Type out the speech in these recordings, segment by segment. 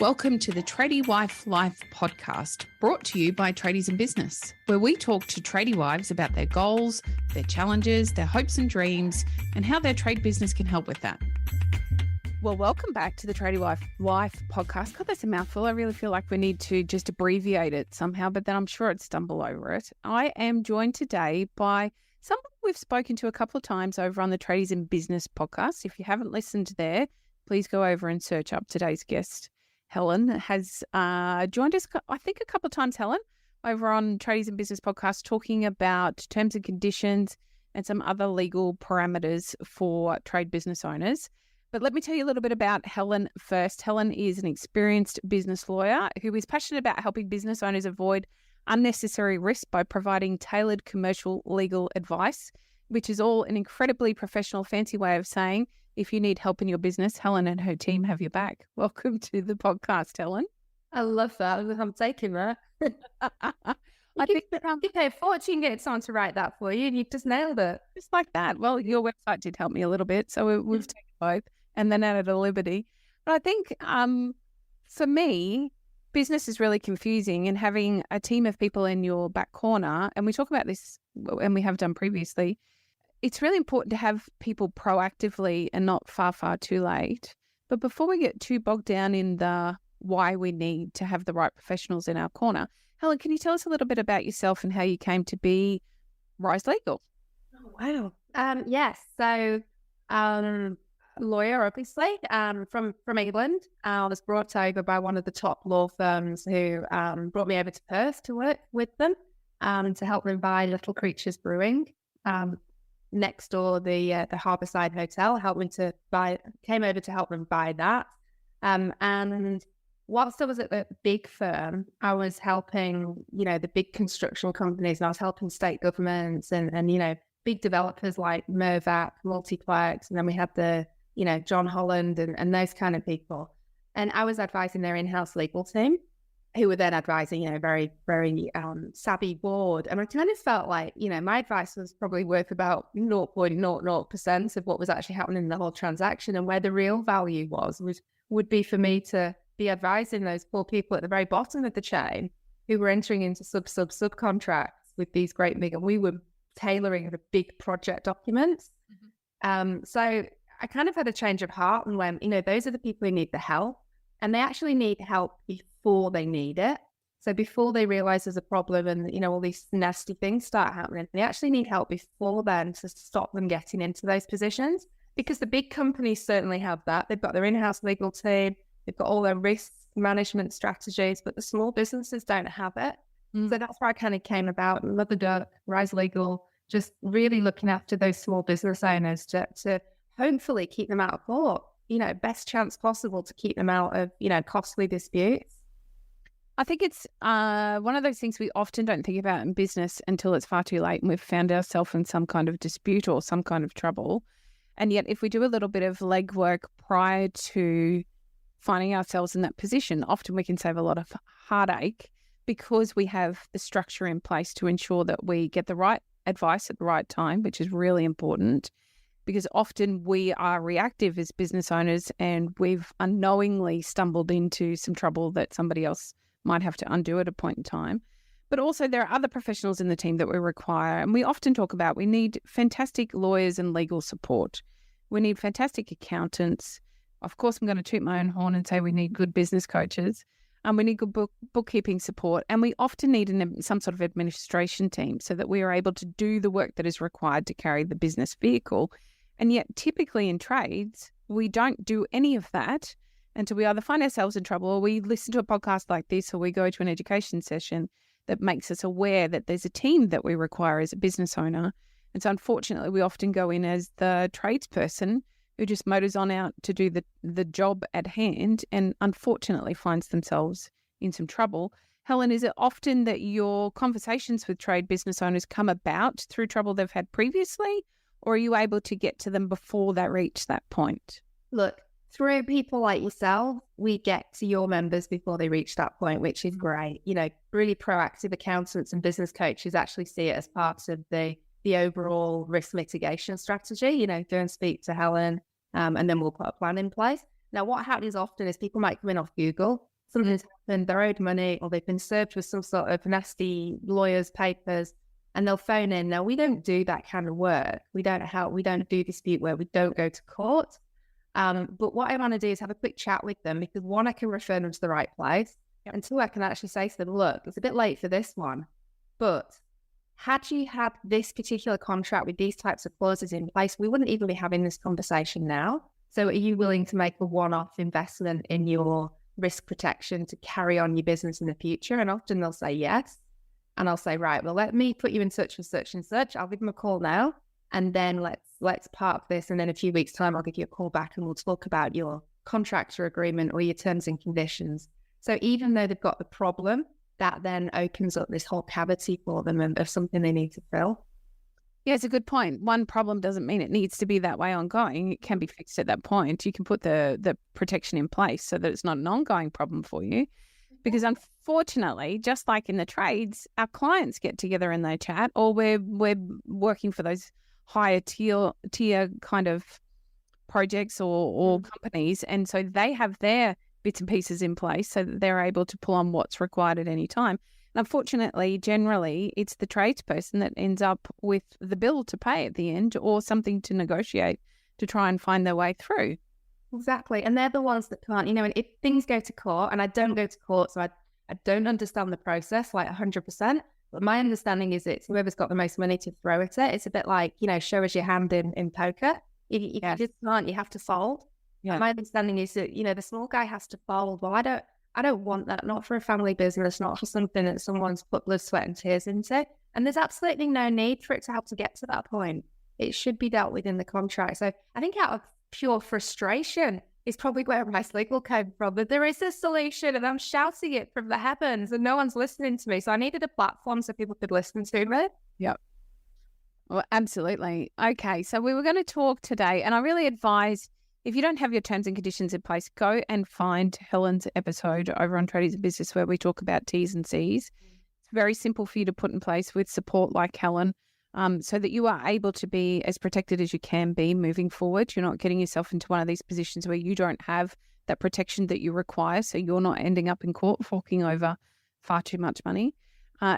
Welcome to the Tradie Wife Life podcast, brought to you by Tradies in Business, where we talk to tradie wives about their goals, their challenges, their hopes and dreams, and how their trade business can help with that. Well, welcome back to the Tradie Wife Life podcast. God, that's a mouthful. I really feel like we need to just abbreviate it somehow, but then I'm sure I'd stumble over it. I am joined today by someone we've spoken to a couple of times over on the Tradies in Business podcast. If you haven't listened there, please go over and search up today's guest. Helen has joined us, I think, a couple of times, Helen, over on Tradies in Business podcast, talking about terms and conditions and some other legal parameters for trade business owners. But let me tell you a little bit about Helen first. Helen is an experienced business lawyer who is passionate about helping business owners avoid unnecessary risk by providing tailored commercial legal advice, which is all an incredibly professional, fancy way of saying if you need help in your business, Helen and her team have your back. Welcome to the podcast, Helen. I love that. I'm taking that. I think you pay a fortune getting someone to write that for you, and you've just nailed it. Just like that. Well, your website did help me a little bit, so we've taken both and then added a liberty. But I think for me, business is really confusing, and having a team of people in your back corner, and we talk about this, and we have done previously, it's really important to have people proactively and not far too late. But before we get too bogged down in the why we need to have the right professionals in our corner, Helen, can you tell us a little bit about yourself and how you came to be Rise Legal? Oh, wow. Yes. So, lawyer, obviously, from England. I was brought over by one of the top law firms who brought me over to Perth to work with them to help them buy Little Creatures Brewing. Next door, the Harbourside Hotel, came over to help them buy that. And whilst I was at the big firm, I was helping, the big construction companies, and I was helping state governments and big developers like Mirvac, Multiplex, and then we had the, John Holland and those kind of people. And I was advising their in-house legal team, who were then advising, very, very savvy board. And I kind of felt like, my advice was probably worth about 0.00% of what was actually happening in the whole transaction. And where the real value would be for me to be advising those poor people at the very bottom of the chain who were entering into subcontracts with these great big, and we were tailoring the big project documents. Mm-hmm. So I kind of had a change of heart and went, those are the people who need the help, and they actually need help before they need it. So before they realize there's a problem and, all these nasty things start happening, they actually need help before then to stop them getting into those positions, because the big companies certainly have that. They've got their in-house legal team, they've got all their risk management strategies, but the small businesses don't have it. So that's where I kind of came about. Mother Duck, Rise Legal, just really looking after those small business owners to hopefully keep them out of court, best chance possible to keep them out of, costly disputes. I think it's one of those things we often don't think about in business until it's far too late and we've found ourselves in some kind of dispute or some kind of trouble. And yet if we do a little bit of legwork prior to finding ourselves in that position, often we can save a lot of heartache because we have the structure in place to ensure that we get the right advice at the right time, which is really important, because often we are reactive as business owners and we've unknowingly stumbled into some trouble that somebody else might have to undo at a point in time. But also there are other professionals in the team that we require, and we often talk about we need fantastic lawyers and legal support. We need fantastic accountants. Of course, I'm going to toot my own horn and say we need good business coaches. We need good bookkeeping support, and we often need some sort of administration team so that we are able to do the work that is required to carry the business vehicle. And yet typically in trades, we don't do any of that until we either find ourselves in trouble or we listen to a podcast like this or we go to an education session that makes us aware that there's a team that we require as a business owner. And so unfortunately, we often go in as the tradesperson who just motors on out to do the job at hand and unfortunately finds themselves in some trouble. Helen, is it often that your conversations with trade business owners come about through trouble they've had previously, or are you able to get to them before they reach that point? Look, through people like yourself, we get to your members before they reach that point, which is great. Really proactive accountants and business coaches actually see it as part of the overall risk mitigation strategy. Go and speak to Helen, and then we'll put a plan in place. Now, what happens often is people might come in off Google. Something's happened, they're owed money, or they've been served with some sort of nasty lawyer's papers, and they'll phone in. Now, we don't do that kind of work. We don't do dispute work. We don't go to court. But what I want to do is have a quick chat with them, because one, I can refer them to the right place. And two, I can actually say to them, look, it's a bit late for this one, but had you had this particular contract with these types of clauses in place, we wouldn't even be having this conversation now. So are you willing to make a one-off investment in your risk protection to carry on your business in the future? And often they'll say yes. And I'll say, right, well, let me put you in touch with such and such. I'll give them a call now. And then let's park this. And then a few weeks' time, I'll give you a call back and we'll talk about your contract or agreement or your terms and conditions. So even though they've got the problem, that then opens up this whole cavity for them of something they need to fill. Yeah, it's a good point. One problem doesn't mean it needs to be that way ongoing. It can be fixed at that point. You can put the protection in place so that it's not an ongoing problem for you. Because unfortunately, just like in the trades, our clients get together and they chat, or we're working for those higher tier kind of projects or companies. And so they have their bits and pieces in place so that they're able to pull on what's required at any time. And unfortunately, generally, it's the tradesperson that ends up with the bill to pay at the end, or something to negotiate to try and find their way through. Exactly. And they're the ones that can't, and if things go to court, and I don't go to court, so I don't understand the process like 100%, but my understanding is it's whoever's got the most money to throw at it. It's a bit like, show us your hand in poker. If you just can't, you have to fold. Yeah. My understanding is that, the small guy has to fold. Well, I don't want that, not for a family business, not for something that someone's put blood, sweat and tears into. And there's absolutely no need for it to have to get to that point. It should be dealt with in the contract. So I think out of pure frustration is probably where my legal came from. But there is a solution and I'm shouting it from the heavens and no one's listening to me. So I needed a platform so people could listen to me. Yep. Well, absolutely. Okay. So we were going to talk today, and I really advise, if you don't have your terms and conditions in place, go and find Helen's episode over on Tradies and Business where we talk about T's and C's. It's very simple for you to put in place with support like Helen, so that you are able to be as protected as you can be moving forward. You're not getting yourself into one of these positions where you don't have that protection that you require, so you're not ending up in court forking over far too much money.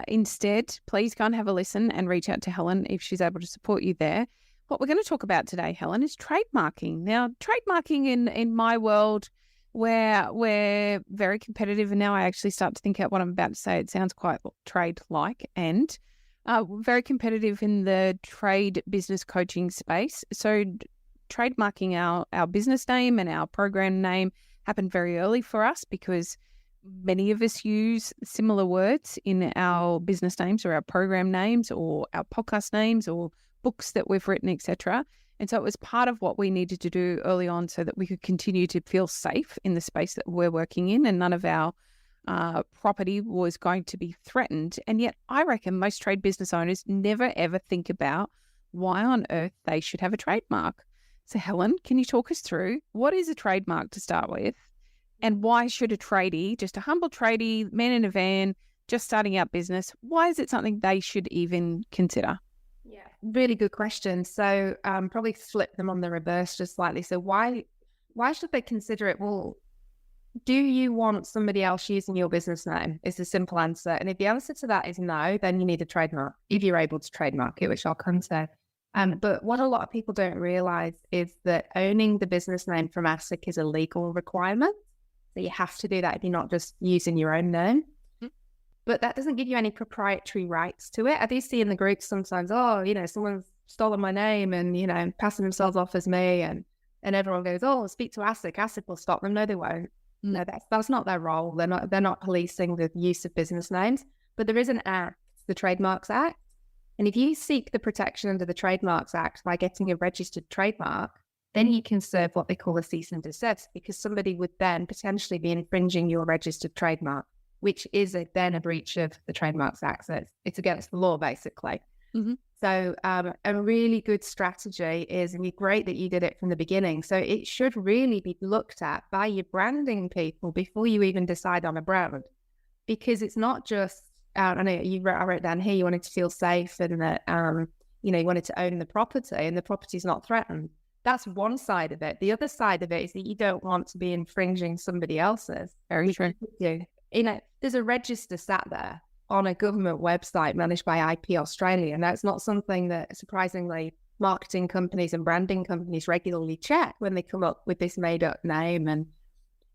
Instead, please go and have a listen and reach out to Helen if she's able to support you there. What we're going to talk about today, Helen, is trademarking. Now, trademarking in my world, where we're very competitive, and now I actually start to think out what I'm about to say. It sounds quite trade-like, and very competitive in the trade business coaching space. So trademarking our business name and our program name happened very early for us, because many of us use similar words in our business names or our program names or our podcast names or books that we've written, etc. And so it was part of what we needed to do early on so that we could continue to feel safe in the space that we're working in, and none of our property was going to be threatened. And yet I reckon most trade business owners never ever think about why on earth they should have a trademark. So Helen, can you talk us through what is a trademark to start with, and why should a tradie, just a humble tradie, man in a van, just starting out business, why is it something they should even consider? Yeah, really good question. So probably flip them on the reverse just slightly. So why should they consider it? Well, do you want somebody else using your business name? Is the simple answer. And if the answer to that is no, then you need a trademark, if you're able to trademark it, which I'll come to. But what a lot of people don't realize is that owning the business name from ASIC is a legal requirement. So you have to do that if you're not just using your own name. But that doesn't give you any proprietary rights to it. I do see in the groups sometimes, someone's stolen my name and, passing themselves off as me. And everyone goes, speak to ASIC. ASIC will stop them. No, they won't. No, that's not their role. They're not policing the use of business names. But there is an act, the Trademarks Act. And if you seek the protection under the Trademarks Act by getting a registered trademark, then you can serve what they call a cease and desist, because somebody would then potentially be infringing your registered trademark, which is then a breach of the Trademarks Act. So it's against the law, basically. Mm-hmm. So a really good strategy is, and great that you did it from the beginning, so it should really be looked at by your branding people before you even decide on a brand. Because it's not just, I know I wrote down here, you wanted to feel safe and that, you wanted to own the property and the property's not threatened. that's one side of it. The other side of it is that you don't want to be infringing somebody else's. Very true. There's a register sat there on a government website managed by IP Australia, and that's not something that, surprisingly, marketing companies and branding companies regularly check when they come up with this made-up name. And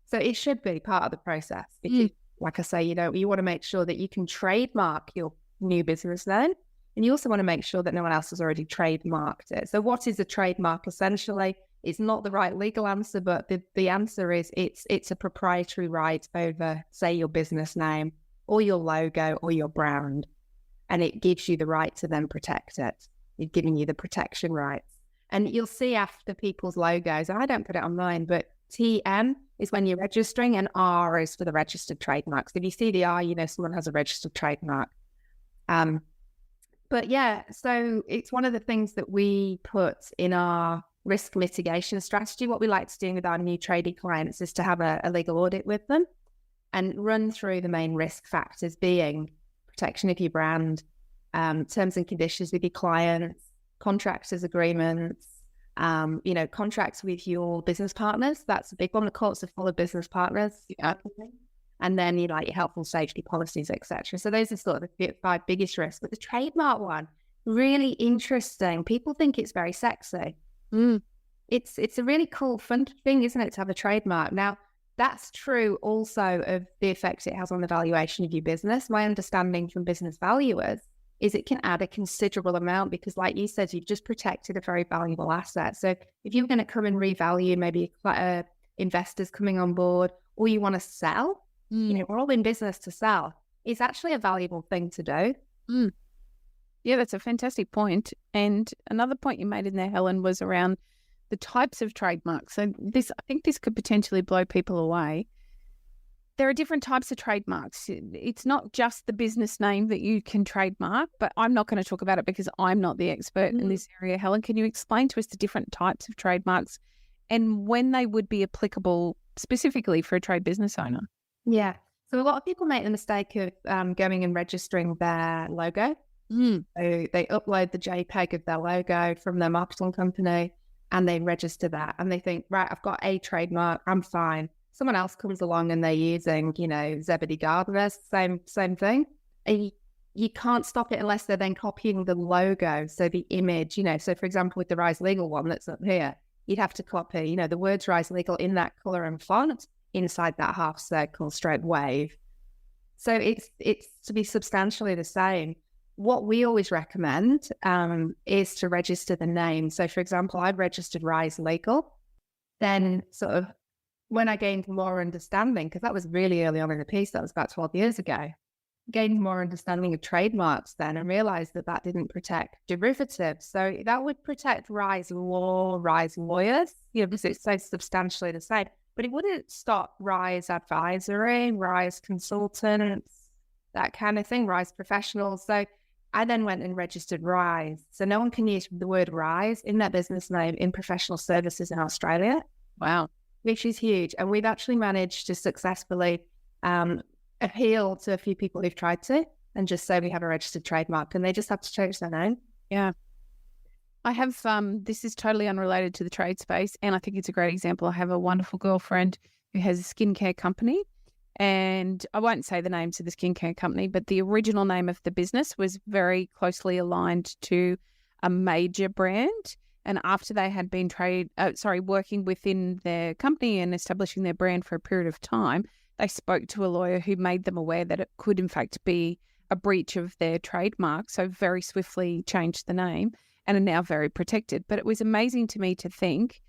so it should be part of the process. Because, like I say, you want to make sure that you can trademark your new business name, and you also want to make sure that no one else has already trademarked it. So what is a trademark? Essentially, it's not the right legal answer, but the answer is it's a proprietary right over, say, your business name or your logo or your brand, and it gives you the right to then protect it. It's giving you the protection rights. And you'll see after people's logos, I don't put it on mine, but TM is when you're registering, and R is for the registered trademarks. If you see the R, someone has a registered trademark. But yeah, so it's one of the things that we put in our risk mitigation strategy. What we like to do with our new tradie clients is to have a legal audit with them and run through the main risk factors, being protection of your brand, terms and conditions with your clients, contractors agreements, contracts with your business partners. That's a big one. The courts are full of business partners. Yeah. And then your health and safety policies, etc. So those are sort of the 5 biggest risks. But the trademark one, really interesting. People think it's very sexy. It's a really cool, fun thing, isn't it, to have a trademark? Now, that's true also of the effect it has on the valuation of your business. My understanding from business valuers is it can add a considerable amount because, like you said, you've just protected a very valuable asset. So if you're going to come and revalue, maybe investors coming on board, or you want to sell, we're all in business to sell. It's actually a valuable thing to do. Yeah, that's a fantastic point. And another point you made in there, Helen, was around the types of trademarks. So I think this could potentially blow people away. There are different types of trademarks. It's not just the business name that you can trademark, but I'm not going to talk about it because I'm not the expert in this area. Helen, can you explain to us the different types of trademarks and when they would be applicable specifically for a trade business owner? Yeah. So a lot of people make the mistake of going and registering their logo. So they upload the JPEG of their logo from their marketing company and they register that. And they think, right, I've got a trademark, I'm fine. Someone else comes along and they're using, Zebedee Gardeners, same thing. And you can't stop it unless they're then copying the logo. So the image, so for example, with the Rise Legal one that's up here, you'd have to copy, the words Rise Legal in that color and font inside that half circle straight wave. So it's to be substantially the same. What we always recommend is to register the name. So for example, I've registered Rise Legal. Then sort of when I gained more understanding, because that was really early on in the piece, that was about 12 years ago, gained more understanding of trademarks then and realized that didn't protect derivatives. So that would protect Rise Law, Rise Lawyers, because it's so substantially the same. But it wouldn't stop Rise Advisory, Rise Consultants, that kind of thing, Rise Professionals. So I then went and registered Rise. So no one can use the word Rise in their business name in professional services in Australia. Wow. Which is huge. And we've actually managed to successfully appeal to a few people who've tried to and just say we have a registered trademark and they just have to change their name. Yeah. I have, this is totally unrelated to the trade space, and I think it's a great example. I have a wonderful girlfriend who has a skincare company, and I won't say the names of the skincare company, but the original name of the business was very closely aligned to a major brand. And after they had been working within their company and establishing their brand for a period of time, they spoke to a lawyer who made them aware that it could in fact be a breach of their trademark. So very swiftly changed the name and are now very protected. But it was amazing to me to think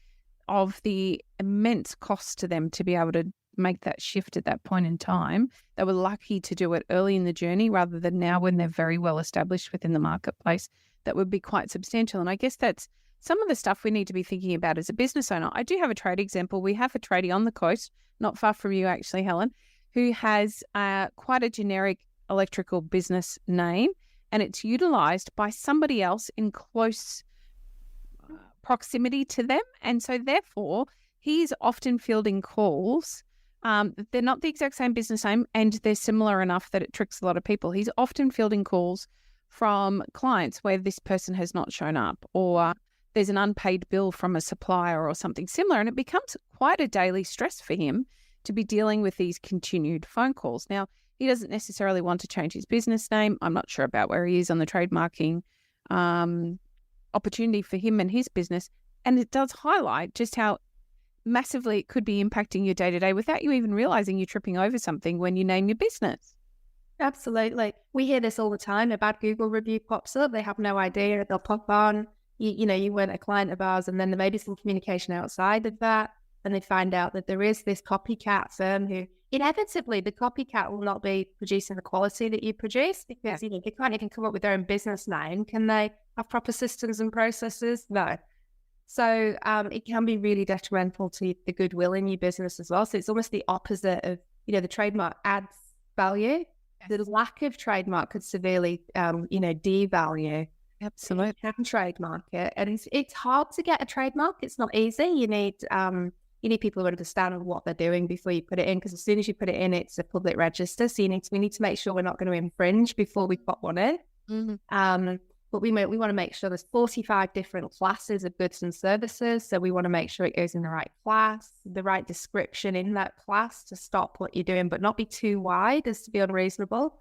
of the immense cost to them to be able to make that shift at that point in time. They were lucky to do it early in the journey rather than now when they're very well established within the marketplace. That would be quite substantial. And I guess that's some of the stuff we need to be thinking about as a business owner. I do have a trade example. We have a tradie on the coast, not far from you actually, Helen, who has quite a generic electrical business name, and it's utilised by somebody else in close proximity to them. And so therefore, he is often fielding calls. They're not the exact same business name, and they're similar enough that it tricks a lot of people. He's often fielding calls from clients where this person has not shown up, or there's an unpaid bill from a supplier or something similar, and it becomes quite a daily stress for him to be dealing with these continued phone calls. Now, he doesn't necessarily want to change his business name. I'm not sure about where he is on the trademarking opportunity for him and his business. And it does highlight just how massively it could be impacting your day-to-day without you even realizing you're tripping over something when you name your business. Absolutely. We hear this all the time. A bad Google review pops up. They have no idea. They'll pop on. You weren't a client of ours, and then there may be some communication outside of that, and they find out that there is this copycat firm who inevitably the copycat will not be producing the quality that you produce, because they can't even come up with their own business name. Can they have proper systems and processes? No. So it can be really detrimental to the goodwill in your business as well. So it's almost the opposite of, the trademark adds value. Yes. The lack of trademark could severely, devalue. Absolutely. You can trademark it. And it's hard to get a trademark. It's not easy. You need people who understand what they're doing before you put it in, because as soon as you put it in, it's a public register. So we need to make sure we're not going to infringe before we put one in. Mm-hmm. But we want to make sure there's 45 different classes of goods and services. So we want to make sure it goes in the right class, the right description in that class to stop what you're doing, but not be too wide as to be unreasonable.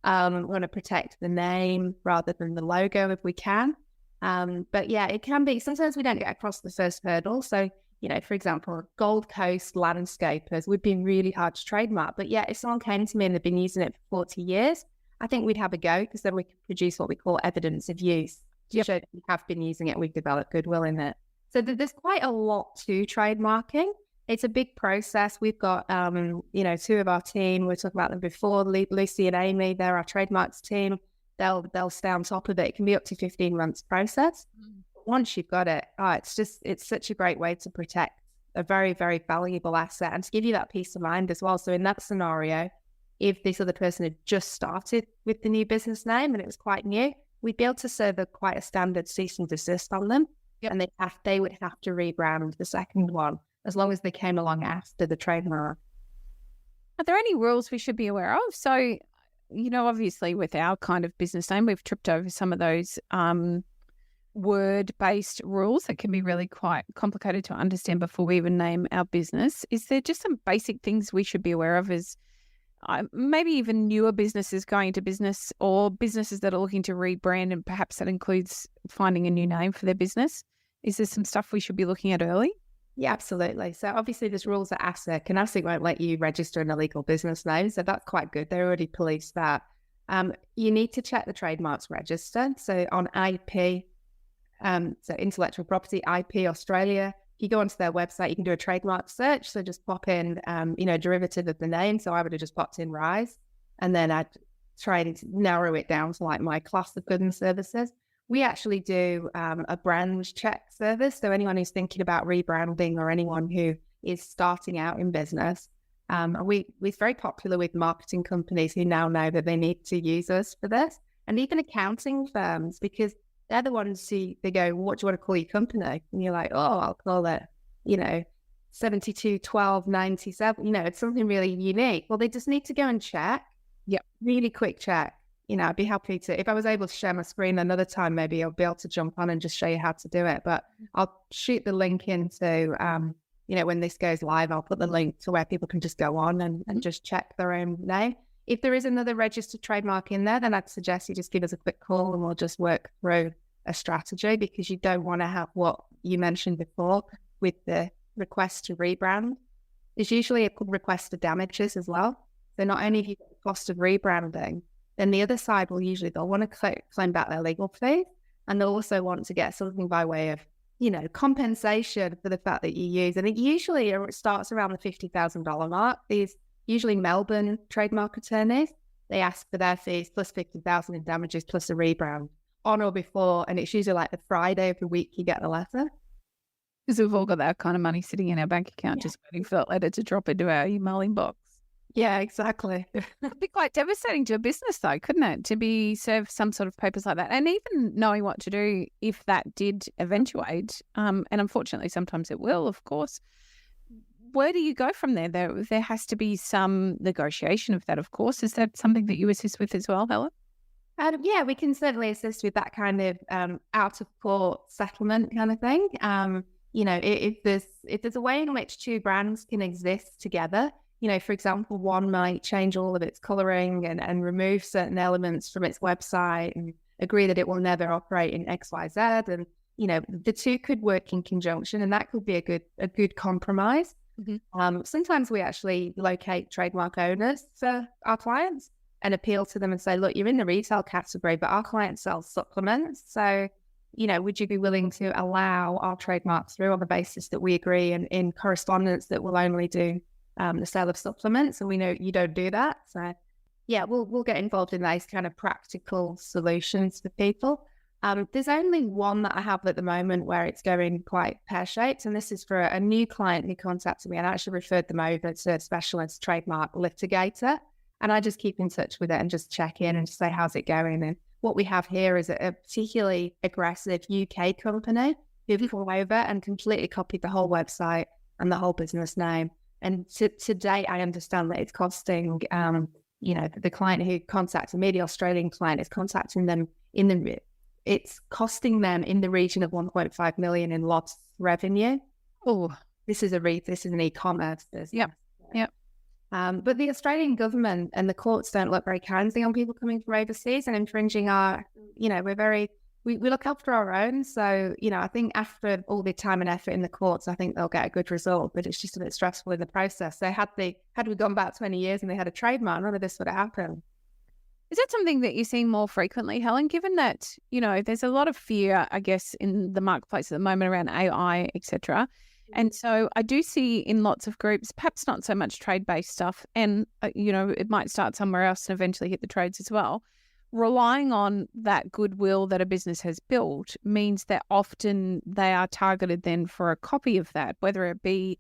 We want to protect the name rather than the logo if we can. But yeah, it can be, sometimes we don't get across the first hurdle. So, for example, Gold Coast landscapers would be really hard to trademark. But yeah, if someone came to me and they've been using it for 40 years, I think we'd have a go, because then we could produce what we call evidence of use to show that we have been using it. We've developed goodwill in it. So there's quite a lot to trademarking. It's a big process. We've got, two of our team. We talked about them before, Lucy and Amy. They're our trademarks team. They'll stay on top of it. It can be up to 15 months process. Once you've got it, it's such a great way to protect a very, very valuable asset and to give you that peace of mind as well. So in that scenario, if this other person had just started with the new business name and it was quite new, we'd be able to serve quite a standard cease and desist on them. Yep. And they would have to rebrand the second one, as long as they came along after the trademark. Are there any rules we should be aware of? So, obviously with our kind of business name, we've tripped over some of those word-based rules that can be really quite complicated to understand before we even name our business. Is there just some basic things we should be aware of as maybe even newer businesses going into business, or businesses that are looking to rebrand, and perhaps that includes finding a new name for their business? Is there some stuff we should be looking at early? Yeah, absolutely. So obviously there's rules at ASIC, and ASIC won't let you register an illegal business name. So that's quite good. They already police that. You need to check the trademarks register. So on IP, so intellectual property, IP Australia, if you go onto their website, you can do a trademark search. So just pop in, derivative of the name. So I would have just popped in Rise, and then I'd try to narrow it down to like my class of goods and services. We actually do a brand check service. So anyone who's thinking about rebranding, or anyone who is starting out in business, we're very popular with marketing companies who now know that they need to use us for this, and even accounting firms, because they're the ones who, they go, what do you want to call your company? And you're like, oh, I'll call it, 721297. It's something really unique. Well, they just need to go and check. Yep. Really quick check. I'd be happy to, if I was able to share my screen another time, maybe I'll be able to jump on and just show you how to do it. But I'll shoot the link into, when this goes live, I'll put the link to where people can just go on and just check their own name. If there is another registered trademark in there, then I'd suggest you just give us a quick call and we'll just work through a strategy, because you don't want to have what you mentioned before with the request to rebrand. There's usually a request for damages as well. So not only have you got the cost of rebranding, then the other side they'll want to claim back their legal fees, and they'll also want to get something by way of, compensation for the fact that you use. And it starts around the $50,000 mark. These usually Melbourne trademark attorneys, they ask for their fees plus $50,000 in damages plus a rebrand on or before, and it's usually like the Friday of the week you get the letter. Because we've all got that kind of money sitting in our bank account, just waiting for that letter to drop into our email inbox. Yeah, exactly. It'd be quite devastating to a business, though, couldn't it, to be served some sort of papers like that, and even knowing what to do if that did eventuate. And unfortunately, sometimes it will, of course. Where do you go from there? There has to be some negotiation of that, of course. Is that something that you assist with as well, Helen? Yeah, we can certainly assist with that kind of out of court settlement kind of thing. If there's a way in which two brands can exist together, for example, one might change all of its coloring and remove certain elements from its website and agree that it will never operate in XYZ, and the two could work in conjunction, and that could be a good compromise. Sometimes we actually locate trademark owners for our clients and appeal to them and say, look, you're in the retail category, but our client sells supplements. So, would you be willing to allow our trademark through on the basis that we agree in correspondence that we'll only do the sale of supplements? And we know you don't do that. So, yeah, we'll get involved in those kind of practical solutions for people. There's only one that I have at the moment where it's going quite pear-shaped, and this is for a new client who contacted me and I actually referred them over to a specialist trademark litigator. And I just keep in touch with it and just check in and just say, how's it going? And what we have here is a particularly aggressive UK company who've come over and completely copied the whole website and the whole business name. And to date, I understand that it's costing, the client who contacted me, the Australian client, is contacting them it's costing them in the region of 1.5 million in lost revenue. Oh, this is an e-commerce business. Yep. But the Australian government and the courts don't look very kindly on people coming from overseas and infringing we look after our own. So, I think after all the time and effort in the courts, I think they'll get a good result, but it's just a bit stressful in the process. So had we gone back 20 years and they had a trademark, none of this would have happened. Is that something that you see more frequently, Helen, given that, there's a lot of fear, I guess, in the marketplace at the moment around AI, etc. And so I do see in lots of groups, perhaps not so much trade-based stuff, and, it might start somewhere else and eventually hit the trades as well. Relying on that goodwill that a business has built means that often they are targeted then for a copy of that, whether it be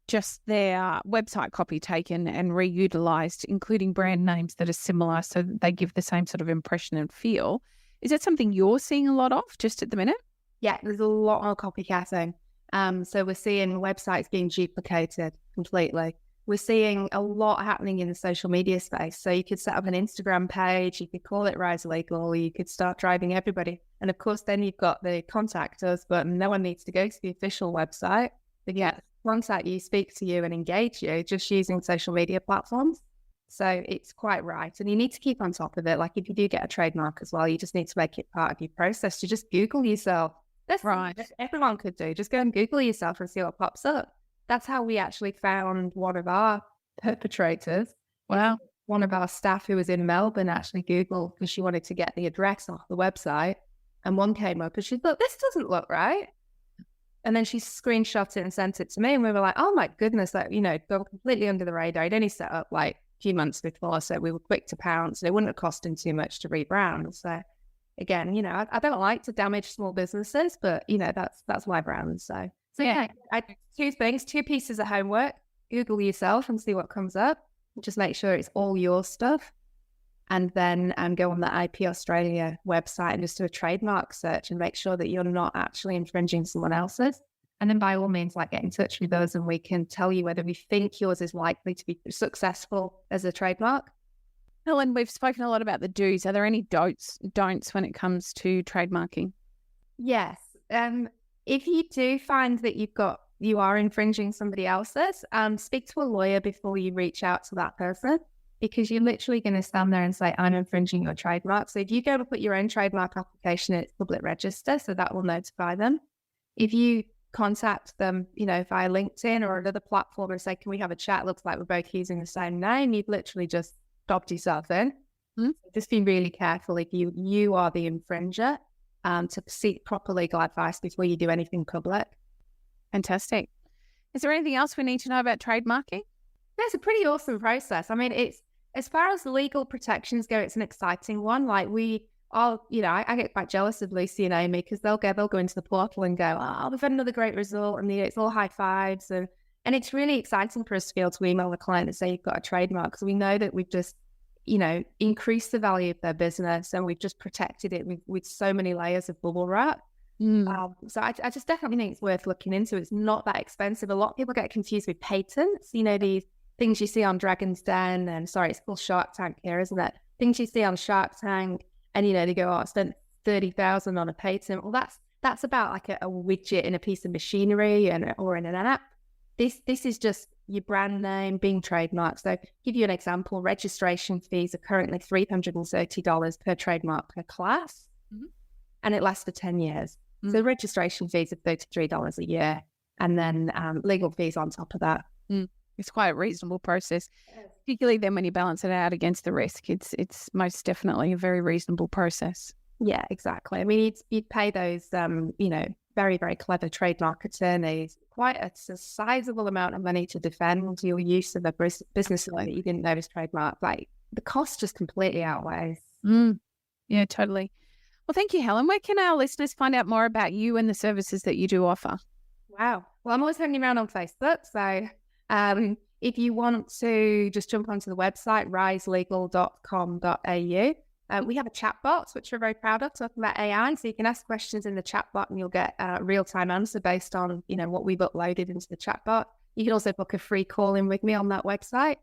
just their website copy taken and reutilized, including brand names that are similar so that they give the same sort of impression and feel. Is that something you're seeing a lot of just at the minute? Yeah, there's a lot more copycatting. So we're seeing websites being duplicated completely. We're seeing a lot happening in the social media space. So you could set up an Instagram page, you could call it Rise Legal, you could start driving everybody. And of course, then you've got the contact us button. No one needs to go to the official website. But yeah, contact you, speak to you and engage you just using social media platforms. So it's quite right. And you need to keep on top of it. Like if you do get a trademark as well, you just need to make it part of your process to just Google yourself. That's right. Everyone could do. Just go and Google yourself and see what pops up. That's how we actually found one of our perpetrators. Wow. One of our staff who was in Melbourne actually Googled because she wanted to get the address off the website. And one came up and she thought, this doesn't look right. And then she screenshot it and sent it to me. And we were like, oh my goodness, go completely under the radar. I'd only set up like a few months before. So we were quick to pounce. It wouldn't have cost him too much to rebrand. So again, I don't like to damage small businesses, but that's my brand. So yeah, two pieces of homework. Google yourself and see what comes up. Just make sure it's all your stuff. And then go on the IP Australia website and just do a trademark search and make sure that you're not actually infringing someone else's. And then by all means, get in touch with us and we can tell you whether we think yours is likely to be successful as a trademark. Helen, we've spoken a lot about the do's. Are there any don'ts when it comes to trademarking? Yes. If you do find that you are infringing somebody else's, speak to a lawyer before you reach out to that person, because you're literally going to stand there and say, I'm infringing your trademark. So if you go to put your own trademark application in its public register, so that will notify them. If you contact them, via LinkedIn or another platform and say, can we have a chat? Looks like we're both using the same name. You've literally just stopped yourself in. Mm-hmm. Just be really careful if you are the infringer, to seek proper legal advice before you do anything public. Fantastic. Is there anything else we need to know about trademarking? It's a pretty awesome process. I mean, it's, as far as legal protections go, it's an exciting one. Like we are, I get quite jealous of Lucy and Amy because they'll go into the portal and go, oh, we've had another great result. And it's all high fives. And it's really exciting for us to be able to email the client and say, you've got a trademark. Because we know that we've just, increased the value of their business and we've just protected it with so many layers of bubble wrap. So I just definitely think it's worth looking into. It's not that expensive. A lot of people get confused with patents. These things you see on Dragon's Den, and sorry, it's called Shark Tank here, isn't it? Things you see on Shark Tank And, they go, oh, I spent 30,000 on a patent. Well, that's about like a widget in a piece of machinery or in an app. This is just your brand name being trademarked. So give you an example, registration fees are currently $330 per trademark per class, and it lasts for 10 years. So registration fees are $33 a year, and then legal fees on top of that. It's quite a reasonable process, particularly then when you balance it out against the risk. It's most definitely a very reasonable process. Yeah, exactly. I mean, you'd pay those, very, very clever trademark attorneys quite a sizable amount of money to defend your use of a business that you didn't know was trademarked. Like, the cost just completely outweighs. Yeah, totally. Well, thank you, Helen. Where can our listeners find out more about you and the services that you do offer? Wow. Well, I'm always hanging around on Facebook. So if you want to just jump onto the website, riselegal.com.au. We have a chat box, which we're very proud of, talking about AI. So you can ask questions in the chat bot and you'll get a real-time answer based on, what we've uploaded into the chat bot. You can also book a free call in with me on that website.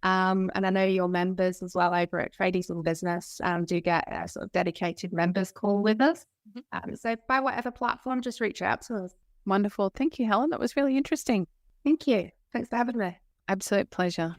And I know your members as well over at Tradies in Business do get a sort of dedicated members call with us. So by whatever platform, just reach out to us. Wonderful. Thank you, Helen. That was really interesting. Thank you. Thanks for having me. Absolute pleasure.